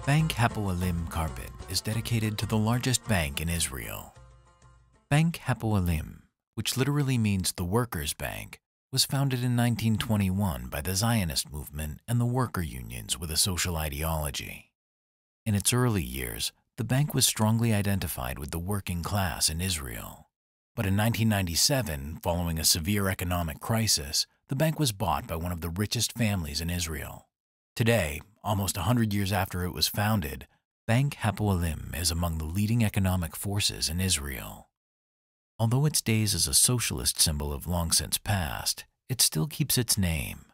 Bank Hapoalim carpet is dedicated to the largest bank in Israel. Bank Hapoalim, which literally means the Workers' Bank, was founded in 1921 by the Zionist movement and the worker unions with a social ideology. In its early years, the bank was strongly identified with the working class in Israel. But in 1997, following a severe economic crisis, the bank was bought by one of the richest families in Israel. Today, almost 100 years after it was founded, Bank Hapoalim is among the leading economic forces in Israel. Although its days as a socialist symbol have long since passed, it still keeps its name.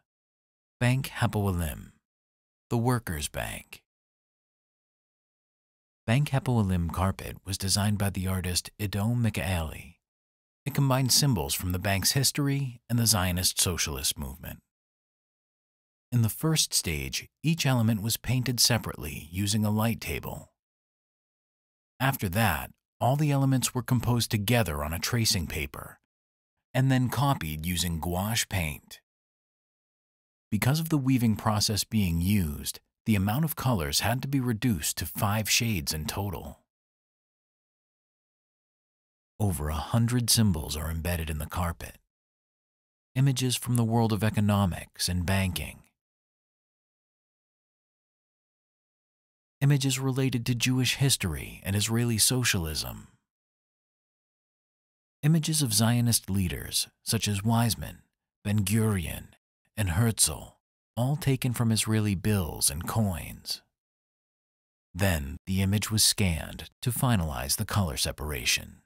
Bank Hapoalim, the Workers' Bank. Bank Hapoalim carpet was designed by the artist Ido Michaeli. It combined symbols from the bank's history and the Zionist socialist movement. In the first stage, each element was painted separately using a light table. After that, all the elements were composed together on a tracing paper and then copied using gouache paint. Because of the weaving process being used, the amount of colors had to be reduced to 5 shades in total. Over 100 symbols are embedded in the carpet. Images from the world of economics and banking. Images related to Jewish history and Israeli socialism. Images of Zionist leaders such as Weizmann, Ben-Gurion, and Herzl, all taken from Israeli bills and coins. Then the image was scanned to finalize the color separation.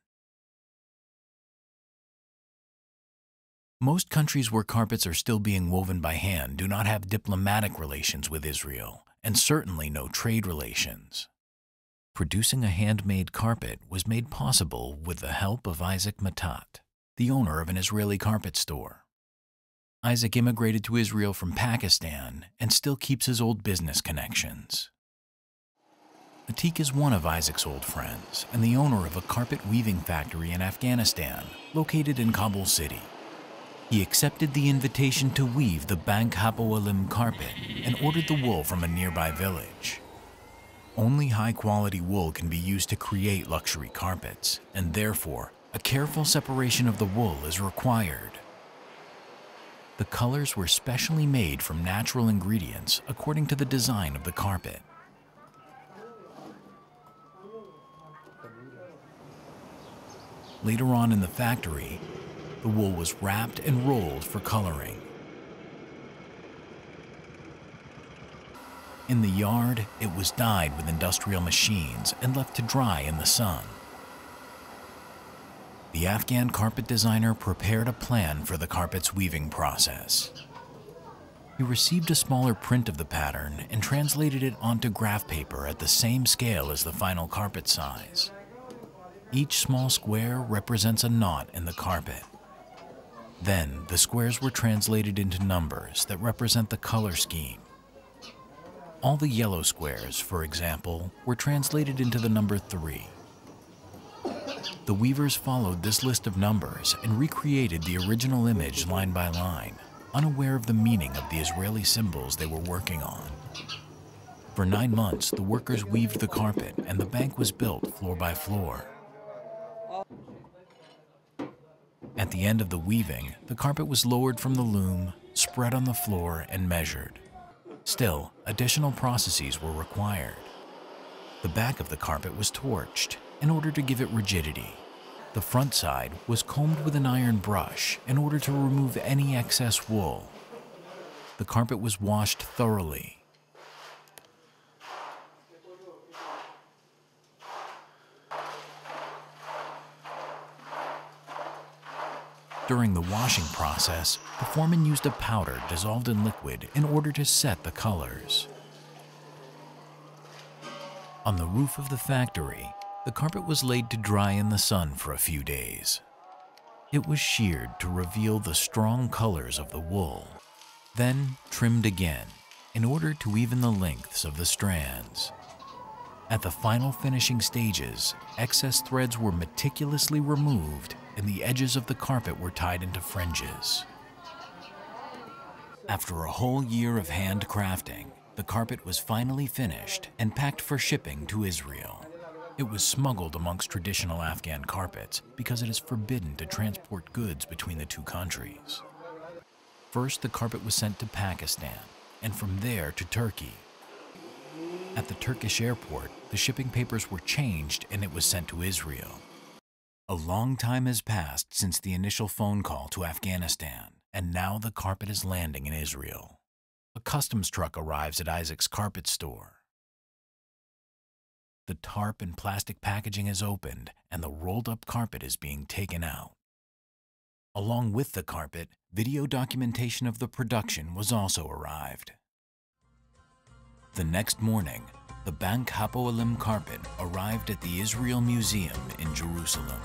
Most countries where carpets are still being woven by hand do not have diplomatic relations with Israel, and certainly no trade relations. Producing a handmade carpet was made possible with the help of Isaac Matat, the owner of an Israeli carpet store. Isaac immigrated to Israel from Pakistan and still keeps his old business connections. Atik is one of Isaac's old friends and the owner of a carpet weaving factory in Afghanistan, located in Kabul City. He accepted the invitation to weave the Bank Hapoalim carpet and ordered the wool from a nearby village. Only high-quality wool can be used to create luxury carpets, and therefore, a careful separation of the wool is required. The colors were specially made from natural ingredients according to the design of the carpet. Later on in the factory, the wool was wrapped and rolled for coloring. In the yard, it was dyed with industrial machines and left to dry in the sun. The Afghan carpet designer prepared a plan for the carpet's weaving process. He received a smaller print of the pattern and translated it onto graph paper at the same scale as the final carpet size. Each small square represents a knot in the carpet. Then, the squares were translated into numbers that represent the color scheme. All the yellow squares, for example, were translated into the number 3. The weavers followed this list of numbers and recreated the original image line by line, unaware of the meaning of the Israeli symbols they were working on. For 9 months, the workers weaved the carpet and the bank was built floor by floor. At the end of the weaving, the carpet was lowered from the loom, spread on the floor, and measured. Still, additional processes were required. The back of the carpet was torched in order to give it rigidity. The front side was combed with an iron brush in order to remove any excess wool. The carpet was washed thoroughly. During the washing process, the foreman used a powder dissolved in liquid in order to set the colors. On the roof of the factory, the carpet was laid to dry in the sun for a few days. It was sheared to reveal the strong colors of the wool, then trimmed again in order to even the lengths of the strands. At the final finishing stages, excess threads were meticulously removed and the edges of the carpet were tied into fringes. After a whole year of handcrafting, the carpet was finally finished and packed for shipping to Israel. It was smuggled amongst traditional Afghan carpets because it is forbidden to transport goods between the two countries. First, the carpet was sent to Pakistan, and from there to Turkey. At the Turkish airport, the shipping papers were changed and it was sent to Israel. A long time has passed since the initial phone call to Afghanistan, and now the carpet is landing in Israel. A customs truck arrives at Isaac's carpet store. The tarp and plastic packaging is opened, and the rolled-up carpet is being taken out. Along with the carpet, video documentation of the production was also arrived. The next morning, the Bank Hapoalim carpet arrived at the Israel Museum in Jerusalem.